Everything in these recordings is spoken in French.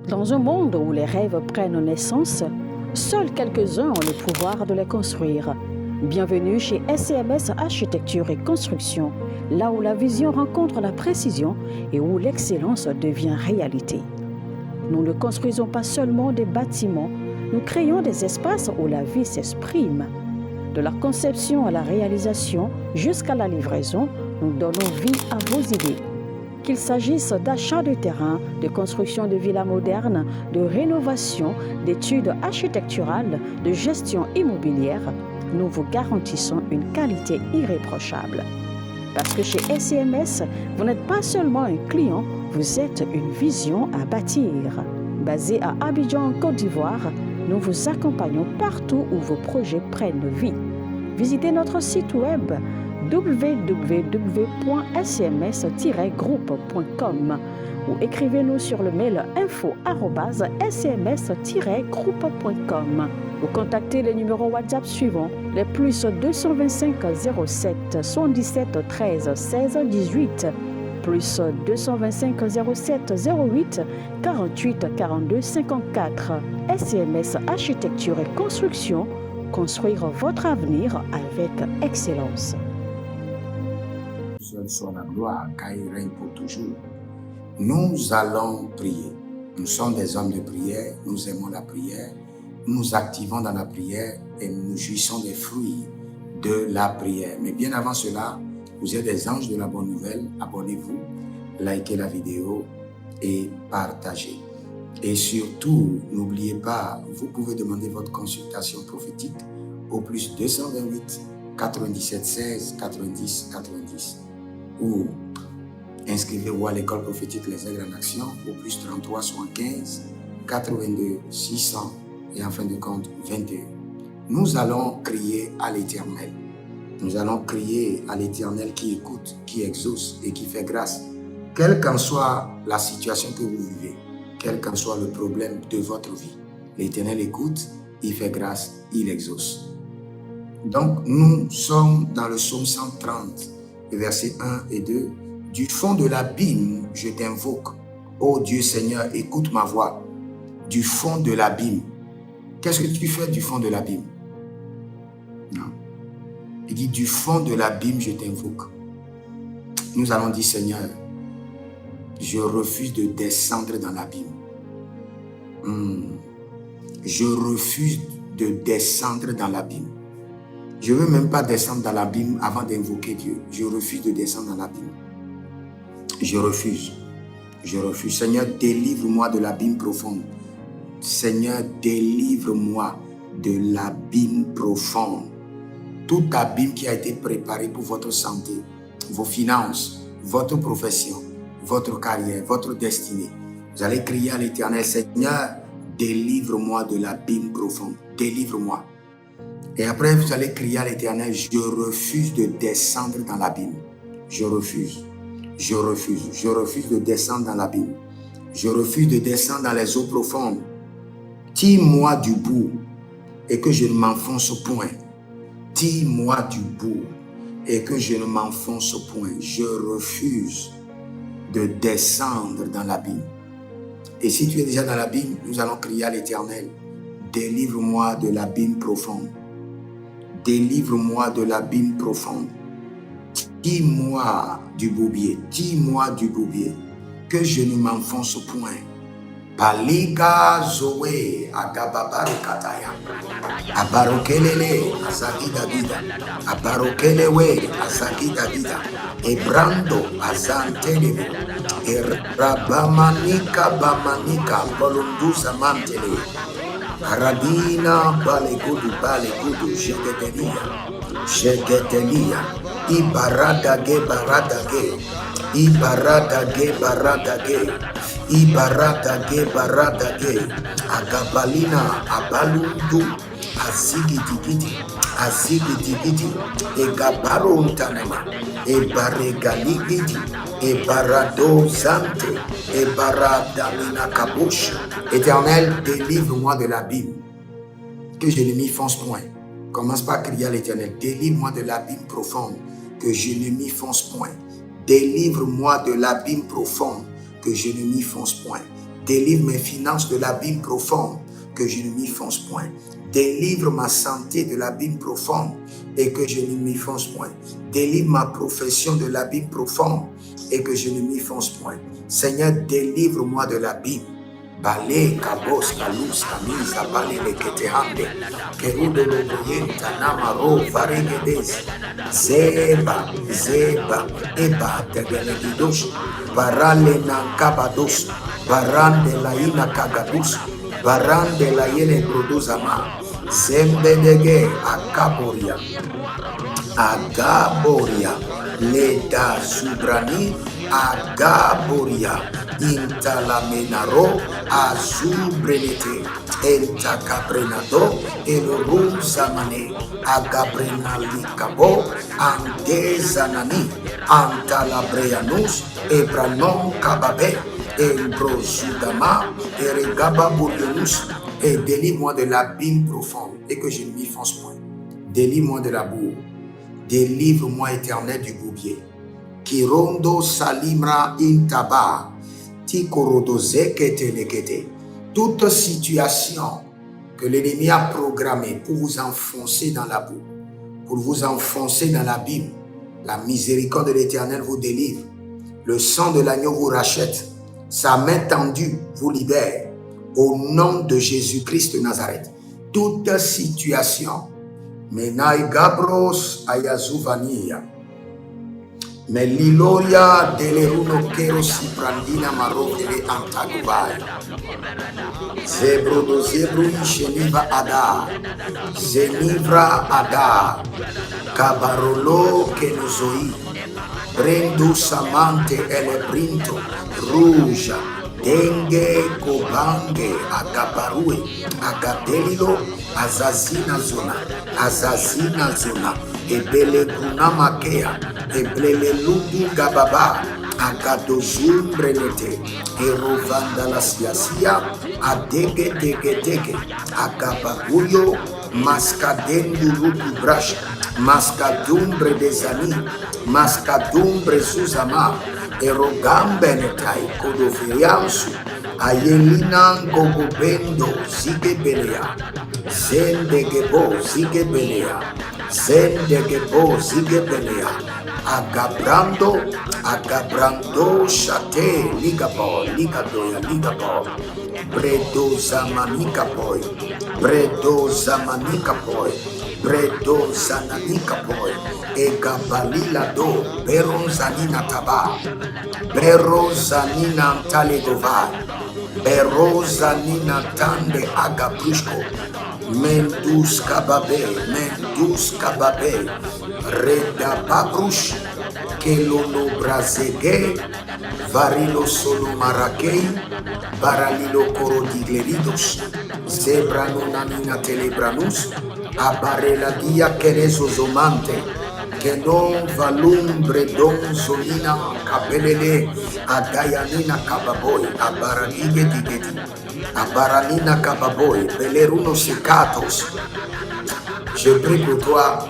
Dans un monde où les rêves prennent naissance, seuls quelques-uns ont le pouvoir de les construire. Bienvenue chez SCMS Architecture et Construction, là où la vision rencontre la précision et où l'excellence devient réalité. Nous ne construisons pas seulement des bâtiments, nous créons des espaces où la vie s'exprime. De la conception à la réalisation jusqu'à la livraison, nous donnons vie à vos idées. Qu'il s'agisse d'achat de terrain, de construction de villas modernes, de rénovation, d'études architecturales, de gestion immobilière, nous vous garantissons une qualité irréprochable. Parce que chez SCMS, vous n'êtes pas seulement un client, vous êtes une vision à bâtir. Basé à Abidjan, en Côte d'Ivoire, nous vous accompagnons partout où vos projets prennent vie. Visitez notre site web www.scms-groupe.com ou écrivez-nous sur le mail info@scms-groupe.com ou contactez les numéros WhatsApp suivants, les plus 225 07 77 13 16 18, plus 225 07 08 48 42 54. SCMS Architecture et Construction, construire votre avenir avec excellence. Soit la gloire, car il règne pour toujours. Nous allons prier. Nous sommes des hommes de prière, nous aimons la prière, nous nous activons dans la prière et nous jouissons des fruits de la prière. Mais bien avant cela, vous êtes des anges de la bonne nouvelle. Abonnez-vous, likez la vidéo et partagez. Et surtout, n'oubliez pas, vous pouvez demander votre consultation prophétique au plus 228 97 16 90 90 ou inscrivez-vous à l'école prophétique Les Aigles en Action au plus 33 75 82 600 et en fin de compte 21. Nous allons crier à l'Éternel. Nous allons crier à l'Éternel qui écoute, qui exauce et qui fait grâce. Quelle qu'en soit la situation que vous vivez, quel qu'en soit le problème de votre vie, l'Éternel écoute, il fait grâce, il exauce. Donc, nous sommes dans le psaume 130, versets 1 et 2. Du fond de l'abîme, je t'invoque. Ô Dieu Seigneur, écoute ma voix. Du fond de l'abîme. Qu'est-ce que tu fais du fond de l'abîme? Non. Il dit, du fond de l'abîme, je t'invoque. Nous allons dire, Seigneur, je refuse de descendre dans l'abîme. Je refuse de descendre dans l'abîme. Je ne veux même pas descendre dans l'abîme avant d'invoquer Dieu. Je refuse de descendre dans l'abîme. Je refuse. Je refuse. Seigneur, délivre-moi de l'abîme profond. Seigneur, délivre-moi de l'abîme profond. Tout abîme qui a été préparé pour votre santé, vos finances, votre profession, votre carrière, votre destinée. Vous allez crier à l'Éternel, Seigneur, délivre-moi de l'abîme profond. Délivre-moi. Et après, vous allez crier à l'Éternel, je refuse de descendre dans l'abîme. Je refuse. Je refuse. Je refuse de descendre dans l'abîme. Je refuse de descendre dans les eaux profondes. Tire-moi du bout et que je ne m'enfonce point. Tire-moi du bout et que je ne m'enfonce point. Je refuse de descendre dans l'abîme. Et si tu es déjà dans l'abîme, nous allons crier à l'Éternel, délivre-moi de l'abîme profond. Délivre-moi de l'abîme profond. Tire-moi du bourbier, tire-moi du bourbier, que je ne m'enfonce point. Palika Zoé, Agababari Kataya, Abarokelele, Azagida Gida, Abarokelewe, Azagida Gida, Ebrando, Azantelebe, Erabamanika Bamanika, Bolunduza Mantele, Arabina, Balegudu, Shegetelia, Ibaradage, Ibaradage, Agabalina, Abalundu, Azigidi, Egabarontanama, Ebaregaligidi, Ebarado Zante, Ebaradamina Kabush. Éternel, délivre-moi de l'abîme, que je ne m'y fonce point. Commence par crier à l'Éternel, délivre-moi de l'abîme profond, que je ne m'y fonce point. Délivre-moi de l'abîme profond, que je ne m'y fonce point. Délivre mes finances de l'abîme profond, que je ne m'y fonce point. Délivre ma santé de l'abîme profond et que je ne m'y fonce point. Délivre ma profession de l'abîme profond et que je ne m'y fonce point. Seigneur, délivre-moi de l'abîme. Bale, kabos, kalus, kamisa, bale, leketehande, kerudo, loboyenta, namaro, varegedes, zeba, eba, tegelegidos, barale, nankabados, barande, laina, kagadus, barande, la yele, brodozama, zembedege, agaboria, leda, subrani, agaboria, intalamenaro, azubrenete, entacabrenado, eloruzamane, agabrenalikabo, andezanani, antalabreanus, ebranon kababe, embrosudama, eregababurianus, et délivre-moi de l'abîme profond et que je ne m'y fonce point. Délivre-moi de la boue. Délivre-moi, éternel, du bourbier. Kirondo salimra intaba. Tikorodo zekete lekete. Toute situation que l'ennemi a programmée pour vous enfoncer dans la boue, pour vous enfoncer dans l'abîme, la miséricorde de l'Éternel vous délivre. Le sang de l'agneau vous rachète. Sa main tendue vous libère. Au nom de Jésus-Christ de Nazareth. Toute situation, menai gabros ayazuvania, meliloria deleruno kerosi prandina marovele antagovai, zebro do zebro isheniva ada, zenivra ada, cabarolo kenozoi, brendo samante elebrinto, ruja, dengue, kobange, agabarue, agadelilo, azazina zona, ebele kunamakea, ebele ludu gababa, agadozumbrelete, erovanda la siasia, adege, agabaguyo, mascadendu ludu brash, mascadumbre desani, mascadumbre suzama, erogambenetai kodofiriansu ayelina gogobendo zigebelea zendegebo zigebelea agabrando shate ligabo bredo zamanika boy ega balila do beronzanina taba berozanina talegova berozanina tande agabrushko mendus kababe reda babrush kelono brazege varilo solo marakei baralilo korodigleridos zebrano nanina telebranus abarela dia kerezo zomante que non valumbre don solina capelele adayanina kababoy abaranige digeti abaranina kababoy beleruno secatos. Je prie pour toi,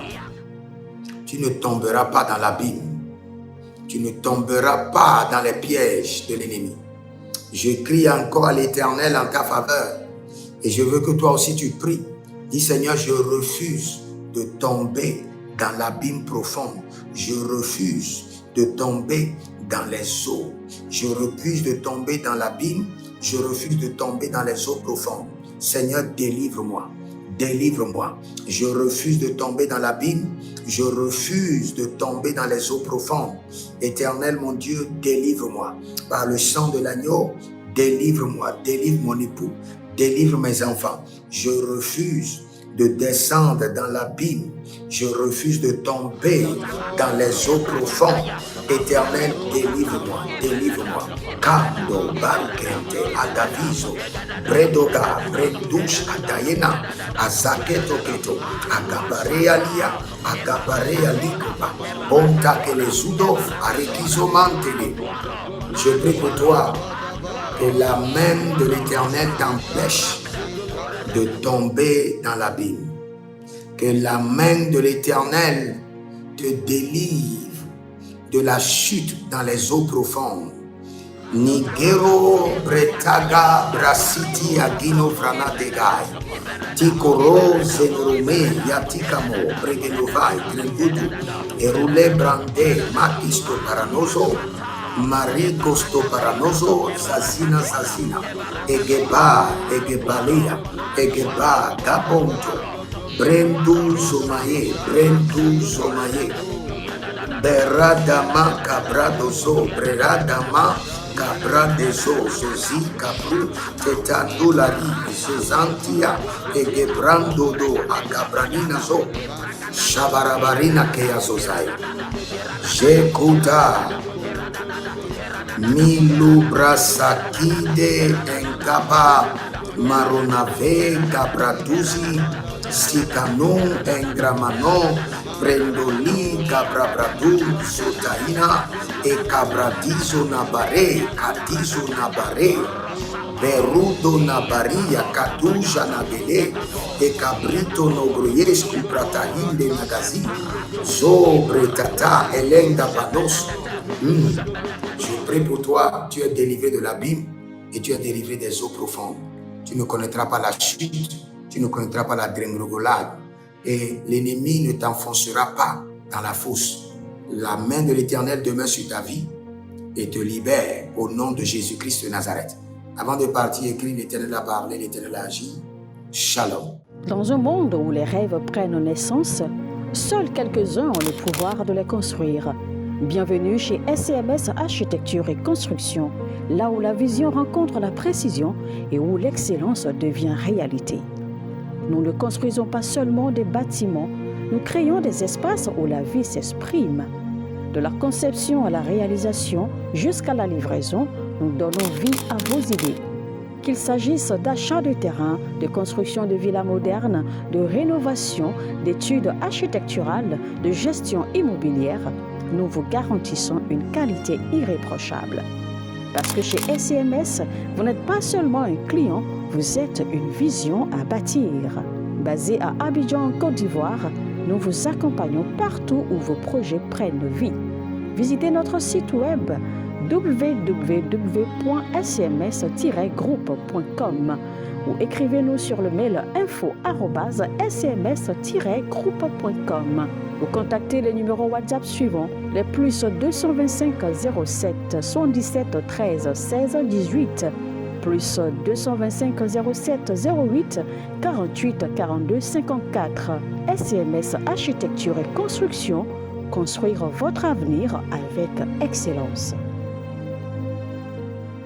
tu ne tomberas pas dans l'abîme, tu ne tomberas pas dans les pièges de l'ennemi. Je crie encore à l'Éternel en ta faveur et je veux que toi aussi tu pries. Dis Seigneur, je refuse de tomber dans l'abîme profond. Je refuse de tomber dans les eaux. Je refuse de tomber dans l'abîme. Je refuse de tomber dans les eaux profondes. Seigneur, délivre-moi. Délivre-moi. Je refuse de tomber dans l'abîme. Je refuse de tomber dans les eaux profondes. Éternel, mon Dieu, délivre-moi. Par le sang de l'agneau, délivre-moi. Délivre mon époux. Délivre mes enfants. Je refuse de descendre dans l'abîme. Je refuse de tomber dans les eaux profondes. Éternel, délivre-moi, délivre-moi. Kando, Barkente, Adavizo, Bredoga, Bredouche, Adayena, Azaketo Keto, Agabarea Lia, Agabarea Likoba, Bonta Kelezudo, Arekizo Mantele. Je prie pour toi que la main de l'Éternel t'empêche de tomber dans l'abîme. Que la main de l'Éternel te délivre de la chute dans les eaux profondes. Nigero Bretaga Brasiti Agino Franadegai Tikoro Zenurume Yatikamo Bregenovai Trengudu Erule Brande Makisto Paranoso Marigosto Paranoso Zazina Egebalia Egeba Gabonto Brendu Zomaye Beradama Cabradozo Beradama Cabradezo Zozi Capru Tetandulari Zozantia Egebrandodo Agabranina Zo Shabarabarina Kea Zozai Jekuta Milu Brasakide Engaba Maronave Gabraduzi Sikanon Engramano Brendoli Gabrabradu Sotaina E Cabradizo Nabare Catizo Nabare Berudo Nabaria Catuja Nabele E Cabrito Nogroyescu Pratahinde Nagazi Sobre Tata Elenda Banos. Je prie pour toi, tu es délivré de l'abîme et tu es délivré des eaux profondes. Tu ne connaîtras pas la chute, tu ne connaîtras pas la drengregolade et l'ennemi ne t'enfoncera pas dans la fosse. La main de l'Éternel demeure sur ta vie et te libère au nom de Jésus-Christ de Nazareth. Avant de partir, écris: l'Éternel a parlé, l'Éternel a agi. Shalom. Dans un monde où les rêves prennent naissance, seuls quelques-uns ont le pouvoir de les construire. Bienvenue chez SCMS Architecture et Construction, là où la vision rencontre la précision et où l'excellence devient réalité. Nous ne construisons pas seulement des bâtiments, nous créons des espaces où la vie s'exprime. De la conception à la réalisation jusqu'à la livraison, nous donnons vie à vos idées. Qu'il s'agisse d'achat de terrain, de construction de villas modernes, de rénovation, d'études architecturales, de gestion immobilière, nous vous garantissons une qualité irréprochable. Parce que chez SCMS, vous n'êtes pas seulement un client, vous êtes une vision à bâtir. Basé à Abidjan, en Côte d'Ivoire, nous vous accompagnons partout où vos projets prennent vie. Visitez notre site web www.scms-groupe.com ou écrivez-nous sur le mail info@scms-groupe.com ou contactez les numéros WhatsApp suivants, les plus 225 07 77 13 16 18, plus 225 07 08 48 42 54. SCMS Architecture et Construction, construire votre avenir avec excellence.